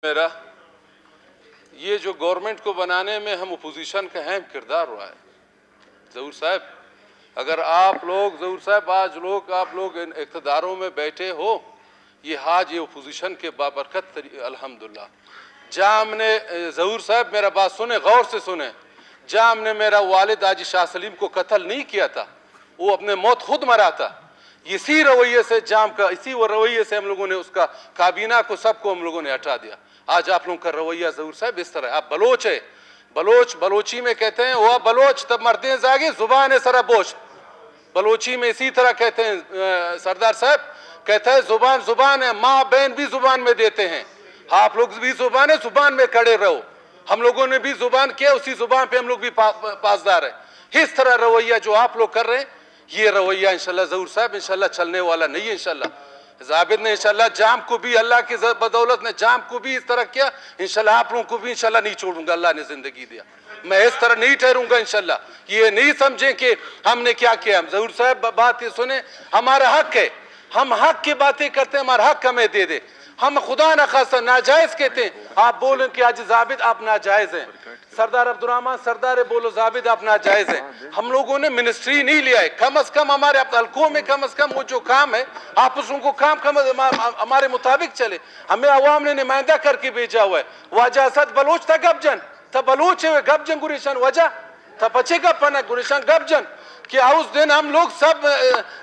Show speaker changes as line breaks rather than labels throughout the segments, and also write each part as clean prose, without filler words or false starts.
मेरा ये जो गवर्नमेंट को बनाने में हम अपोजिशन का अहम किरदार रहा है। ज़हूर साहब, अगर आप लोग आप लोग इन इक़्तिदारों में बैठे हो, ये आज ये अपोजिशन के बाबरकत अल्हम्दुलिल्लाह। जाम ने ज़हूर साहब मेरा बात सुने, गौर से सुने, जाम ने मेरा वालिद हाजी शाह सलीम को कत्ल नहीं किया था, वो अपने मौत खुद मरा था। इसी रवैये से जाम का, इसी वो रवैये से हम लोगों ने उसका काबीना को सबको हम लोगों ने हटा दिया। आज आप लोगों का रवैया ज़हूर साहब इस तरह, आप बलोच है, बलोची में कहते हैं वह बलोच तब मरते जागे जुबान है सरा बोझ, बलोची में इसी तरह कहते हैं। सरदार साहब कहता है जुबान है, माँ बहन भी जुबान में देते हैं, आप लोग भी जुबान है, जुबान में खड़े रहो। हम लोगों ने भी जुबान किया, उसी जुबान पे हम लोग भी पासदार है। इस तरह रवैया जो आप लोग कर रहे हैं, ये रवैया इंशाल्लाह ज़हूर साहब इंशाल्लाह चलने वाला नहीं है। इंशाल्लाह जाबिद ने इंशाल्लाह जाम को भी, अल्लाह की बदौलत ने जाम को भी इस तरह किया, इंशाल्लाह आप लोगों को भी इंशाल्लाह नहीं छोड़ूंगा। अल्लाह ने जिंदगी दिया, मैं इस तरह नहीं ठहरूंगा इंशाल्लाह। ये नहीं समझें कि हमने क्या किया। ज़हूर साहब बात ये सुने, हमारा हक है, हम हक की बातें करते हैं, हमारा हक हमें दे दे। हम खुदा न खासा नाजायज कहते हैं, आप बोलें कि आज जाबिद आप नाजायज हैं, सरदार अब्दुर्रहमान सरदार बोलो जाबिद आप नाजायज हैं। हम लोगों ने मिनिस्ट्री नहीं लिया है, कम अज कम हमारे हल्कों में कम अज कम वो जो काम है आप उसको काम हमारे मुताबिक चले। हमें अवाम ने नुमाइंदा करके भेजा हुआ है। वजह सद बलोच था गबजन था, बलोच है गबजन गुरेशन वजह था पचे का पना गुरेशन गबजन कि उस दिन हम लोग सब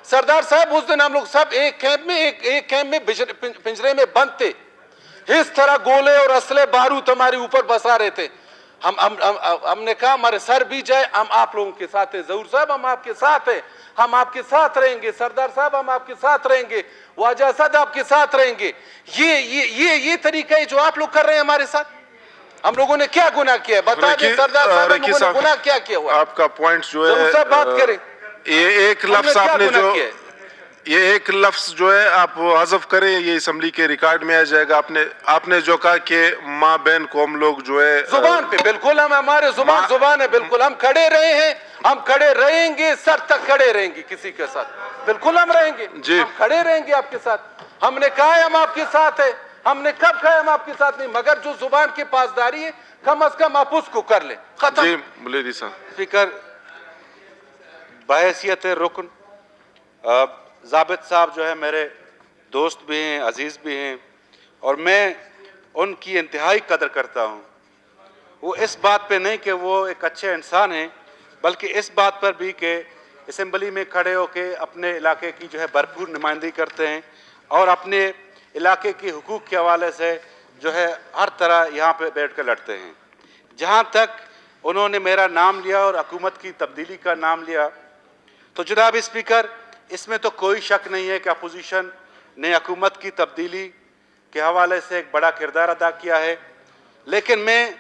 सरदार साहब उस दिन हम लोग सब एक कैंप में पिंजरे में बंद थे। इस तरह गोले और असले बारूद हमारे ऊपर बसा रहे थे। हमने कहा हमारे सर भी जाए, हम आप लोगों के साथ हैं। ज़हूर साहब हम आपके साथ हैं, हम आपके साथ रहेंगे। सरदार साहब हम आपके साथ रहेंगे, वाजा सद आपके साथ रहेंगे। ये तरीका है जो आप लोग कर रहे हैं हमारे साथ। हम लोगों ने क्या गुनाह किया है बता दें सरदार साहब, हम लोगों ने गुनाह क्या किया हुआ?
आपका पॉइंट जो है
सब बात करें,
ये एक लफ्ज आपने जो ये एक लफ्ज जो है आप हज़फ करें, ये असेंबली के रिकॉर्ड में आ जाएगा। आपने जो कहा कि माँ बहन को हम लोग जो है
जुबान पे बिल्कुल हम हमारे जुबान है, बिल्कुल हम खड़े रहे हैं, हम खड़े रहेंगे, सर तक खड़े रहेंगे किसी के साथ, बिल्कुल हम रहेंगे जी, हम खड़े रहेंगे आपके साथ। हमने कहा है हम आपके साथ है, हमने कब कहा हम आपके साथ नहीं, मगर जो जुबान की पासदारी है कम अज कम आप उसको कर ले। खत्म
जी मुलेदी साहब।
स्पीकर बहैसियत रुकन जाबिद साहब जो है मेरे दोस्त भी हैं, अजीज़ भी हैं, और मैं उनकी इंतहाई कदर करता हूँ। वो इस बात पे नहीं कि वो एक अच्छे इंसान हैं, बल्कि इस बात पर भी कि असेंबली में खड़े होकर अपने इलाके की जो है भरपूर नुमाइंदगी करते हैं और अपने इलाके की हुकूक के हवाले से जो है हर तरह यहाँ पे बैठ कर लड़ते हैं। जहाँ तक उन्होंने मेरा नाम लिया और हुकूमत की तब्दीली का नाम लिया, तो जनाब स्पीकर इसमें तो कोई शक नहीं है कि अपोजिशन ने हुकूमत की तब्दीली के हवाले से एक बड़ा किरदार अदा किया है। लेकिन मैं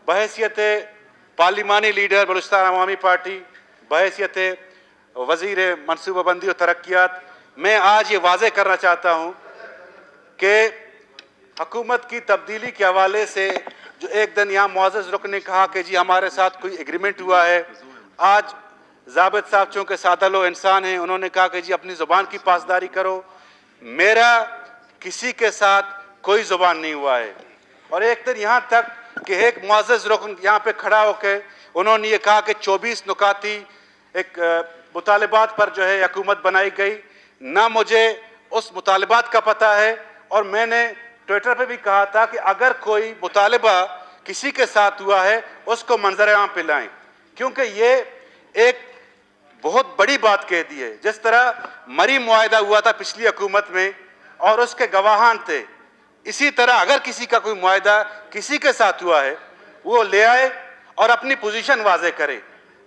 बहैसियत पार्लिमानी लीडर बलूचिस्तान अवामी पार्टी, बहैसियत वज़ीर मनसूबाबंदी और तरक्यात, मैं आज ये वाज़े करना चाहता हूँ कि हुकूमत की तब्दीली के हवाले से जो एक दिन यहाँ मुअज़्ज़ज़ रुकन ने कहा कि जी हमारे साथ कोई एग्रीमेंट हुआ है, आज जाबिद साहब चूँकि सादा लो इंसान हैं, उन्होंने कहा कि जी अपनी ज़ुबान की पासदारी करो। मेरा किसी के साथ कोई ज़ुबान नहीं हुआ है। और एक दिन यहाँ तक कि एक मुअज़्ज़ज़ रुकन यहाँ पे खड़ा होकर उन्होंने ये कहा कि 24 नुकाती एक मुतालिबात पर जो है हुकूमत बनाई गई, ना मुझे उस मुतालिबात का पता है। और मैंने ट्विटर पे भी कहा था कि अगर कोई मुतालिबा किसी के साथ हुआ है उसको मंजर आम पे लाएं, क्योंकि ये एक बहुत बड़ी बात कह दी है। जिस तरह मरी मुआहदा हुआ था पिछली हुकूमत में और उसके गवाहान थे, इसी तरह अगर किसी का कोई मुआहदा किसी के साथ हुआ है वो ले आए और अपनी पोजीशन वाज़े करे।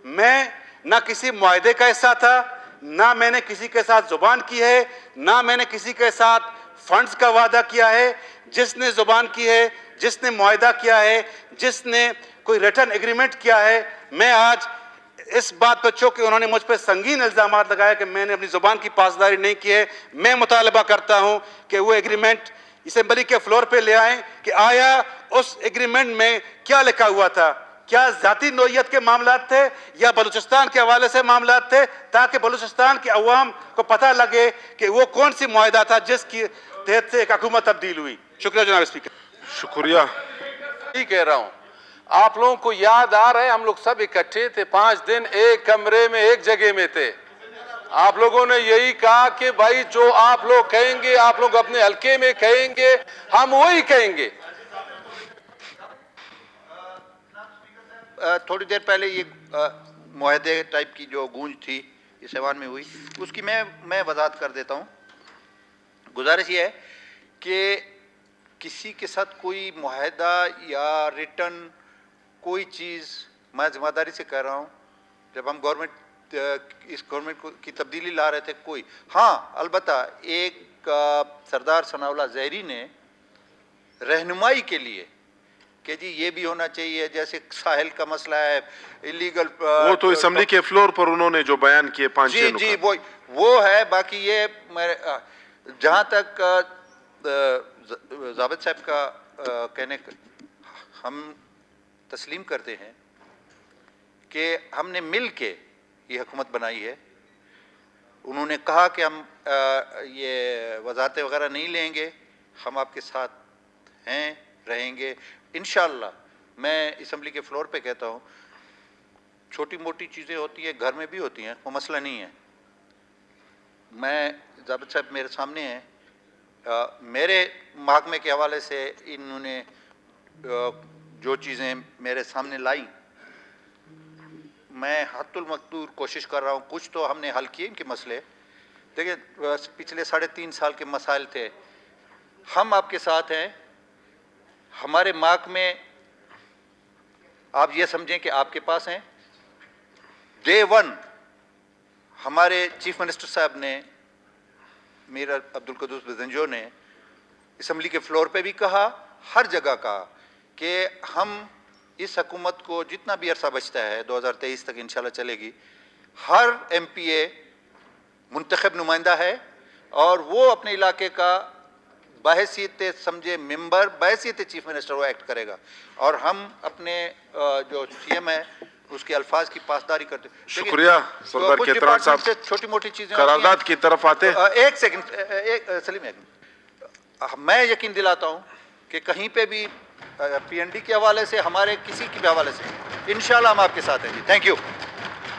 मैं ना किसी मुआहदे का हिस्सा था, ना मैंने किसी के साथ जुबान की है, ना मैंने किसी के साथ फंड्स का वादा किया है। जिसने जुबान की है, जिसने मुआहदा किया है, जिसने कोई रिटर्न एग्रीमेंट किया है, मैं आज इस बात पर चूँकि उन्होंने मुझ पर संगीन इल्ज़ाम लगाया कि मैंने अपनी ज़ुबान की पासदारी नहीं की है, मैं मुतालबा करता हूँ कि वो एग्रीमेंट असेंबली के फ्लोर पे ले आएँ कि आया उस एग्रीमेंट में क्या लिखा हुआ था, क्या ज़ाती नोयत के मामलात थे या बलूचिस्तान के हवाले से मामलात थे, ताकि बलूचिस्तान के अवाम को पता लगे कि वो कौन सी मुआहदा था जिसकी तहत से एक हुकूमत तब्दील हुई। शुक्रिया जनाब स्पीकर।
शुक्रिया।
ही कह रहा हूं, आप लोगों को याद आ रहा है हम लोग सब इकट्ठे थे 5 दिन एक कमरे में एक जगह में थे। आप लोगों ने यही कहा कि भाई जो आप लोग कहेंगे, आप लोग अपने हल्के में कहेंगे, हम वही कहेंगे।
थोड़ी देर पहले ये मुआहदे टाइप की जो गूंज थी इस ऐवान में हुई, उसकी मैं वजाहत कर देता हूँ। गुजारिश ये है कि किसी के साथ कोई मुआहदा या रिटर्न कोई चीज़, मैं ज़िम्मेदारी से कह रहा हूँ, जब हम इस गवर्नमेंट की तब्दीली ला रहे थे, कोई, हाँ अलबत्ता एक सरदार सनाउल्लाह ज़हरी ने रहनुमाई के लिए कि जी ये भी होना चाहिए, जैसे साहिल का मसला है, इलीगल,
वो तो असेंबली के फ्लोर पर उन्होंने जो बयान किए 5-6
जी वो है। बाकी ये जहाँ तक जावेद साहब का कहने हम तस्लीम करते हैं कि हमने मिल के ये हुकूमत बनाई है। उन्होंने कहा कि हम ये वजारतें वगैरह नहीं लेंगे, हम आपके साथ हैं, रहेंगे इंशाअल्लाह। मैं असेंबली के फ्लोर पे कहता हूँ, छोटी मोटी चीज़ें होती है, घर में भी होती हैं, वो मसला नहीं है। मैं जावेद साहब मेरे सामने हैं, मेरे महकमे के हवाले से इन्होंने जो चीज़ें मेरे सामने लाई, मैं हद्दुल मक़दूर कोशिश कर रहा हूँ। कुछ तो हमने हल किए इनके मसले। देखिए पिछले 3.5 साल के मसाइल थे, हम आपके साथ हैं। हमारे महकमे आप ये समझें कि आपके पास हैं। डे 1 हमारे चीफ मिनिस्टर साहब ने, मीर अब्दुल कुद्दूस बज़ंजो ने असेंबली के फ्लोर पे भी कहा, हर जगह कहा कि हम इस हुकूमत को जितना भी अरसा बचता है 2023 तक इंशाल्लाह चलेगी, हर MPA मुंतखब नुमाइंदा है और वो अपने इलाके का बहैसियत समझे मेंबर, बहैसियत चीफ मिनिस्टर वो एक्ट करेगा। और हम अपने जो CM है उसके अल्फाज की पासदारी करते।
शुक्रिया सरदार केतरान साहब।
छोटी मोटी चीज़ें
करारदाद की तरफ आते।
एक सेकंड सलीम, मैं यकीन दिलाता हूँ कि कहीं पे भी PND के हवाले से, हमारे किसी के भी हवाले से, इंशाल्लाह हम आपके साथ हैं जी। Thank you.